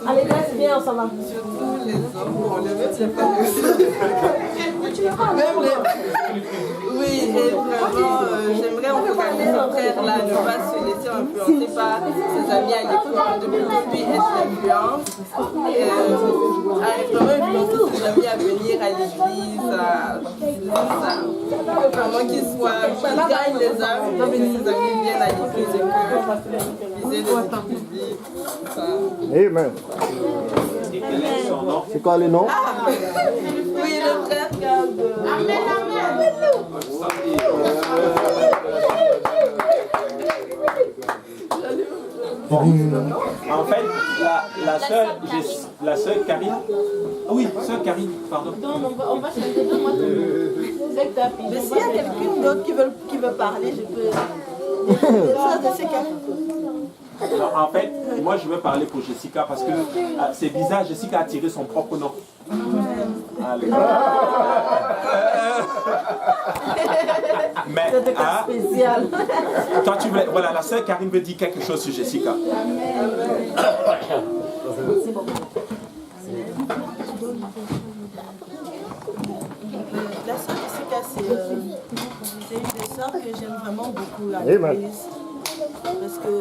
S4: Allez, c'est bien, ça va.
S2: Surtout les hommes. Bon, les autres, c'est pas Oui, et vraiment, j'aimerais encourager ce frère-là à ne pas se laisser influencer par ses amis à l'école, de lui être influence. À vraiment influencer ses amis à venir à l'église, vraiment qu'il gagne les âmes, que ses amis viennent à l'église et que viser les publics.
S9: Amen. C'est quoi le nom?
S2: Oui, le frère garde. Amen, amen.
S3: En fait, la sœur Karine. Oui, sœur Karine, pardon.
S2: On va changer de moi. Mais s'il y a quelqu'un d'autre qui veut parler, je peux.
S3: En fait, moi je veux parler pour Jessica parce que c'est bizarre, Jessica a tiré son propre nom. Allez. Mais,
S4: spécial.
S3: Toi tu veux, voilà, la sœur Karine veut dire quelque chose sur Jessica.
S11: La sœur Jessica, c'est une des sœurs que j'aime vraiment beaucoup à l'église. Parce que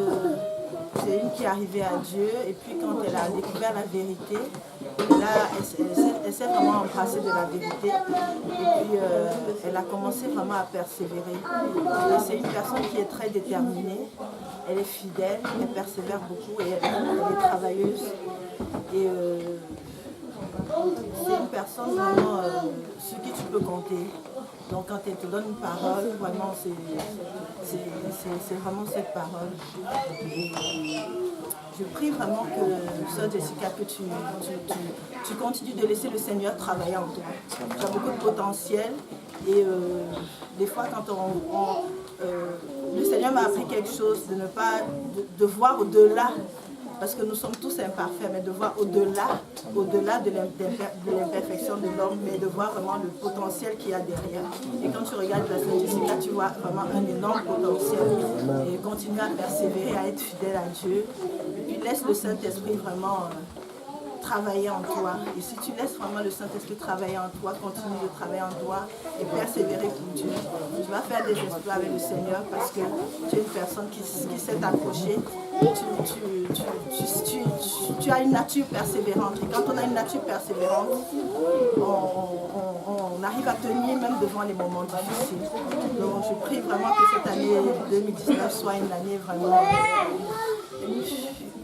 S11: c'est une qui est arrivée à Dieu et puis quand elle a découvert la vérité, là, elle s'est vraiment embrassée de la vérité et puis elle a commencé vraiment à persévérer. C'est une personne qui est très déterminée, elle est fidèle, elle persévère beaucoup et elle est travailleuse. Et c'est une personne vraiment sur qui tu peux compter. Donc quand elle te donne une parole, vraiment c'est vraiment cette parole. Et je prie vraiment que, Sœur Jessica, que tu continues de laisser le Seigneur travailler en toi. Tu as beaucoup de potentiel et des fois quand le Seigneur m'a appris quelque chose, de ne pas de voir au-delà. Parce que nous sommes tous imparfaits, mais de voir au-delà de l'imperfection de l'homme, mais de voir vraiment le potentiel qu'il y a derrière. Et quand tu regardes la Sœur Jessica, tu vois vraiment un énorme potentiel. Et continue à persévérer, à être fidèle à Dieu. Et puis laisse le Saint-Esprit vraiment travailler en toi. Et si tu laisses vraiment le Saint-Esprit travailler en toi, continue de travailler en toi et persévérer pour Dieu. Tu vas faire des exploits avec le Seigneur parce que tu es une personne qui s'est accrochée. Tu as une nature persévérante. Et quand on a une nature persévérante, on arrive à tenir même devant les moments difficiles. Donc je prie vraiment que cette année 2019 soit une année vraiment...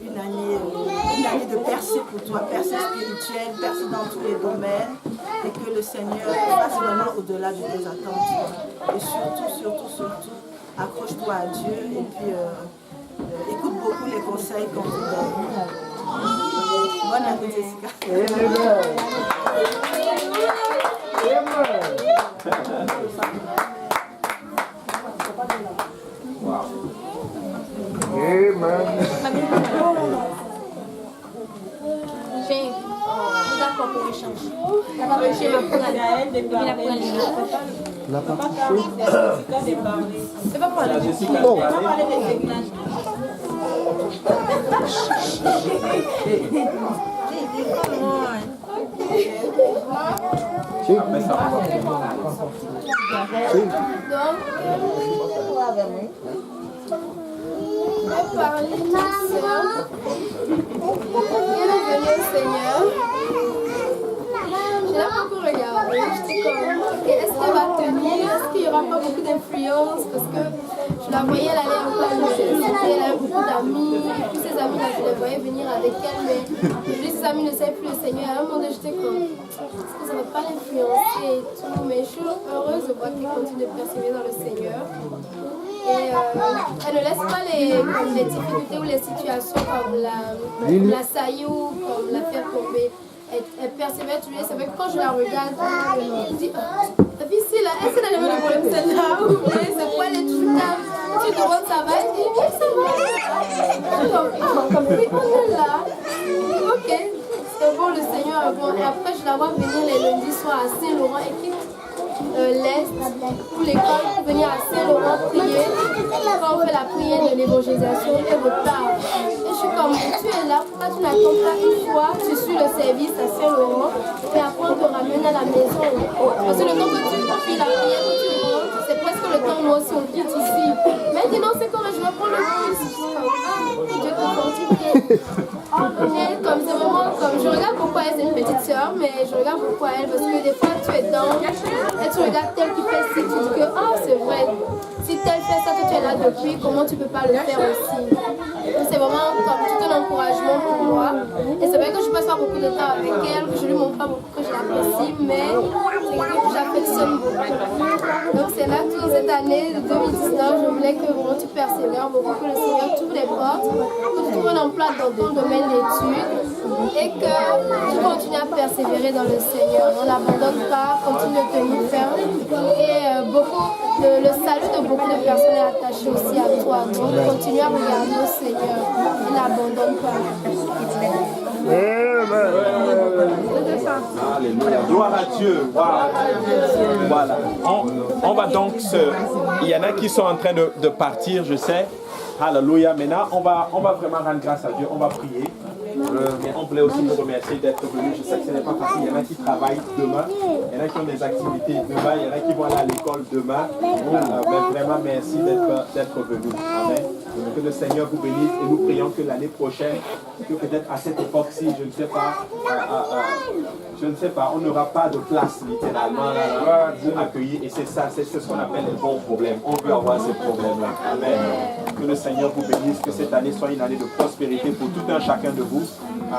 S11: Une année de percée pour toi, percée spirituelle, percée dans tous les domaines, et que le Seigneur fasse vraiment au-delà de tes attentes. Et surtout, accroche-toi à Dieu et puis écoute beaucoup les conseils qu'on te donne. Bonne année, Jessica.
S1: J'ai d'accord pour l'échange. La parole est chez ma poêle. Et puis la poêle.
S9: La partie
S1: C'est pas pour aller.
S3: Jessica,
S1: On va parler des réglages.
S7: On va parler d'une sœur qui est venue au Seigneur. Je l'ai pas encore regardé. J'étais comme, est-ce qu'elle va tenir? Est-ce qu'il n'y aura pas beaucoup d'influence? Parce que je
S15: Je la voyais, elle allait un peu à l'université, elle avait beaucoup d'amis. Tous ses amis, là, je les voyais venir avec elle, mais aujourd'hui, ses amis ne savent plus le Seigneur. À un moment donné, j'étais comme, est-ce que ça ne va pas l'influencer et tout? Mais je suis heureuse de voir qu'elle continue de persévérer dans le Seigneur. Et elle ne laisse pas les difficultés ou les situations comme la saillie ou comme la faire tomber. Elle persévère toujours. C'est vrai que quand je la regarde, je me dis, la fille ici, là, est-ce qu'elle a jamais de problème celle-là? C'est quoi, elle est toujours calme. Tu te demandes, ça va? Elle dit, oui, ça va. Comme oui, on est là. Ok, c'est bon, le Seigneur est bon. Et après, je la vois venir les lundis soirs à Saint-Laurent et qui l'Est pour l'école pour venir à Saint-Laurent prier. Quand on fait la prière de l'évangélisation, elle repart. Et je suis comme, tu es là, pourquoi tu n'attends pas une fois, tu suis le service à Saint-Laurent et après on te ramène à la maison. Parce que le temps que tu fais la prière, que tu rentres, c'est presque le temps où nous aussi on quitte ici. Maintenant c'est comme je vais prendre le bus. Dieu te fortifie. Et comme c'est vraiment comme, je regarde pourquoi elle, c'est une petite soeur, mais je regarde pourquoi elle, parce que des fois tu es dans, et tu regardes tel qui fait ci, tu dis que, ah c'est vrai, si tel fait ça, toi tu es là depuis, comment tu peux pas le faire aussi? Donc c'est vraiment comme tout un encouragement pour moi. Et c'est vrai que je passe pas beaucoup de temps avec elle, que je lui montre pas beaucoup, que je l'apprécie, mais c'est quelqu'un que j'affectionne beaucoup. Donc c'est là que cette année de 2019, je voulais que vraiment tu persévères beaucoup, que le Seigneur t'ouvre les portes, que tu trouves un emploi dans ton domaine d'études et que tu continues à persévérer dans le Seigneur. On n'abandonne pas, continue de tenir ferme. Et le salut de beaucoup de personnes est attaché aussi à toi. Donc continue à regarder le Seigneur. Il n'abandonne pas.
S16: Alléluia. Gloire à Dieu. Voilà. On va donc il y en a qui sont en train de partir, je sais. Alléluia. Maintenant, on va vraiment rendre grâce à Dieu. On va prier. Mais on voulait aussi vous remercier d'être venus. Je sais que ce n'est pas facile. Il y en a qui travaillent demain. Il y en a qui ont des activités demain. Il y en a qui vont aller à l'école demain. Mais vraiment, merci d'être venus. Amen. Que le Seigneur vous bénisse et nous prions que l'année prochaine, que peut-être à cette époque-ci, je ne sais pas, on n'aura pas de place littéralement pour accueillir. Et c'est ça, c'est ce qu'on appelle les bons problèmes. On veut avoir ces problèmes-là. Amen. Que le Seigneur vous bénisse, que cette année soit une année de prospérité pour tout un chacun de vous.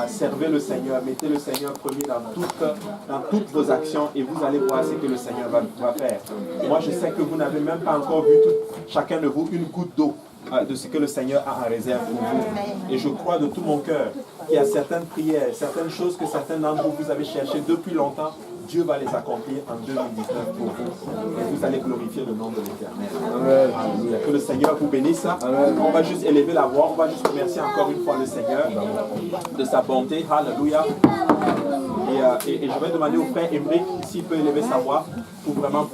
S16: Servez le Seigneur, mettez le Seigneur premier dans toutes vos actions et vous allez voir ce que le Seigneur va faire. Moi, je sais que vous n'avez même pas encore vu chacun de vous une goutte d'eau de ce que le Seigneur a en réserve pour vous. Et je crois de tout mon cœur qu'il y a certaines prières, certaines choses que certains d'entre vous avez cherchées depuis longtemps. Dieu va les accomplir en 2019 pour vous. Et vous allez glorifier le nom de l'Éternel. Alléluia. Que le Seigneur vous bénisse. On va juste élever la voix. On va juste remercier encore une fois le Seigneur de sa bonté. Alléluia. Et je vais demander au frère Emric s'il peut élever sa voix pour vraiment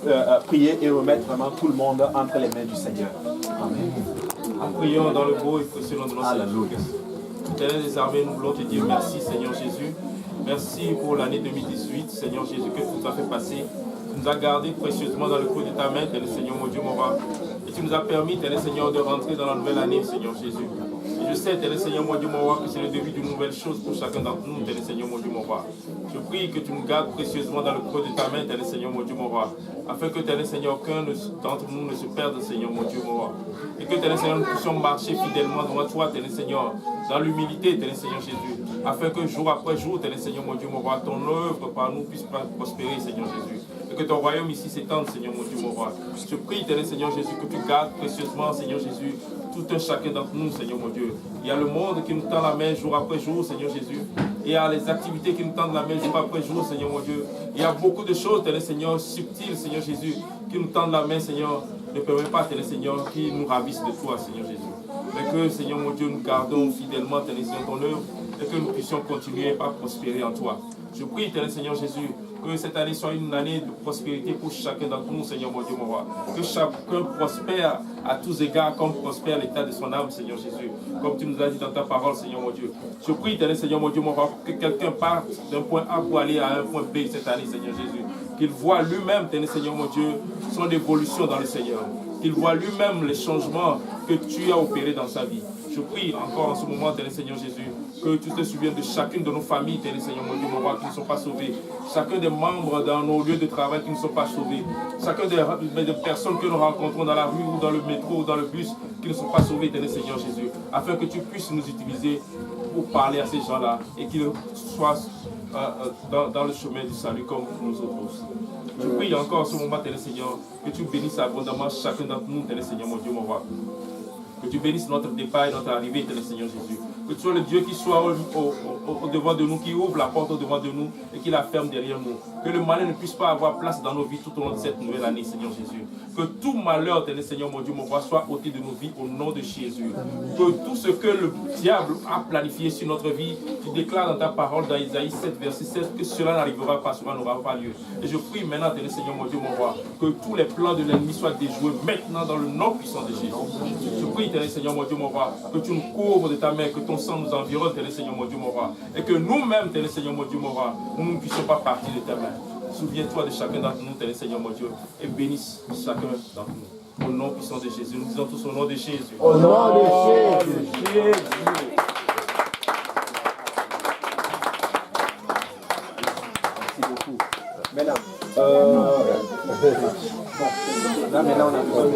S16: prier et remettre vraiment tout le monde entre les mains du Seigneur. Amen.
S3: Prions dans le beau et précieux nom de notre Seigneur. Éternel des armées, nous voulons te dire merci, Seigneur Jésus. Merci pour l'année 2018, Seigneur Jésus, que tu nous as fait passer. Tu nous as gardés précieusement dans le creux de ta main, Seigneur mon Dieu, mon roi. Et tu nous as permis, Seigneur, de rentrer dans la nouvelle année, Seigneur Jésus. Et je sais, Seigneur mon Dieu, mon roi, que c'est le début d'une nouvelle chose pour chacun d'entre nous, Seigneur mon Dieu, mon roi. Je prie que tu nous gardes précieusement dans le creux de ta main, Seigneur mon Dieu, mon roi. Afin que, Seigneur, aucun d'entre nous ne se perde, Seigneur mon Dieu, mon roi. Et que, Seigneur, nous puissions marcher fidèlement devant toi, Seigneur, dans l'humilité, Seigneur Jésus. Afin que jour après jour, Seigneur mon Dieu, mon roi, ton œuvre par nous puisse prospérer, Seigneur Jésus. Et que ton royaume ici s'étende, Seigneur mon Dieu, mon roi. Je prie, Seigneur Jésus, que tu gardes précieusement, Seigneur Jésus, tout un chacun d'entre nous, Seigneur mon Dieu. Il y a le monde qui nous tend la main jour après jour, Seigneur Jésus. Il y a les activités qui nous tendent la main jour après jour, Seigneur mon Dieu. Il y a beaucoup de choses, Seigneur, subtiles, Seigneur Jésus, qui nous tendent la main, Seigneur. Ne permets pas, Seigneur, qui nous ravissent de toi, Seigneur Jésus. Mais que, Seigneur mon Dieu, nous gardons fidèlement, Seigneur, ton œuvre et que nous puissions continuer à prospérer en toi. Je prie, Seigneur Jésus, que cette année soit une année de prospérité pour chacun d'entre nous, Seigneur mon Dieu, mon roi. Que chacun prospère à tous égards, comme prospère l'état de son âme, Seigneur Jésus. Comme tu nous as dit dans ta parole, Seigneur mon Dieu. Je prie, Seigneur mon Dieu, mon roi, que quelqu'un parte d'un point A pour aller à un point B cette année, Seigneur Jésus. qu'il voit lui-même, éternel Seigneur mon Dieu, son évolution dans le Seigneur. Qu'il voit lui-même les changements que tu as opérés dans sa vie. Je prie encore en ce moment, éternel Seigneur Jésus, que tu te souviennes de chacune de nos familles, éternel Seigneur mon Dieu, mon roi, qui ne sont pas sauvés. Chacun des membres dans nos lieux de travail qui ne sont pas sauvés. Chacun des personnes que nous rencontrons dans la rue ou dans le métro ou dans le bus qui ne sont pas sauvés, éternel Seigneur Jésus. Afin que tu puisses nous utiliser pour parler à ces gens-là et qu'ils soient dans le chemin du salut comme nous autres aussi. Je prie encore en ce moment, éternel Seigneur, que tu bénisses abondamment chacun d'entre nous, éternel Seigneur mon Dieu, mon roi. Que tu bénisses notre départ et notre arrivée, éternel Seigneur Jésus. Que tu sois le Dieu qui soit au devant de nous, qui ouvre la porte au devant de nous et qui la ferme derrière nous. Que le malheur ne puisse pas avoir place dans nos vies tout au long de cette nouvelle année, Seigneur Jésus. Que tout malheur, éternel Seigneur mon Dieu, mon roi, soit ôté de nos vies au nom de Jésus. Que tout ce que le diable a planifié sur notre vie, tu déclares dans ta parole dans Isaïe 7, verset 7, que cela n'arrivera pas, cela n'aura pas lieu. Et je prie maintenant, éternel Seigneur mon Dieu, mon roi, que tous les plans de l'ennemi soient déjoués maintenant dans le nom puissant de Jésus. Je prie, éternel Seigneur mon Dieu, mon roi, que tu nous couvres de ta main, que ton sang nous environne, éternel Seigneur mon Dieu, mon roi, et que nous-mêmes, éternel Seigneur mon Dieu, mon roi, nous ne puissions pas partir de ta main. Souviens-toi de chacun d'entre nous, éternel Seigneur mon Dieu, et bénisse chacun d'entre nous. Au nom puissant de Jésus, nous disons tous au nom de Jésus.
S9: Au nom de Jésus.
S16: Merci beaucoup. Maintenant, là, maintenant, on a besoin de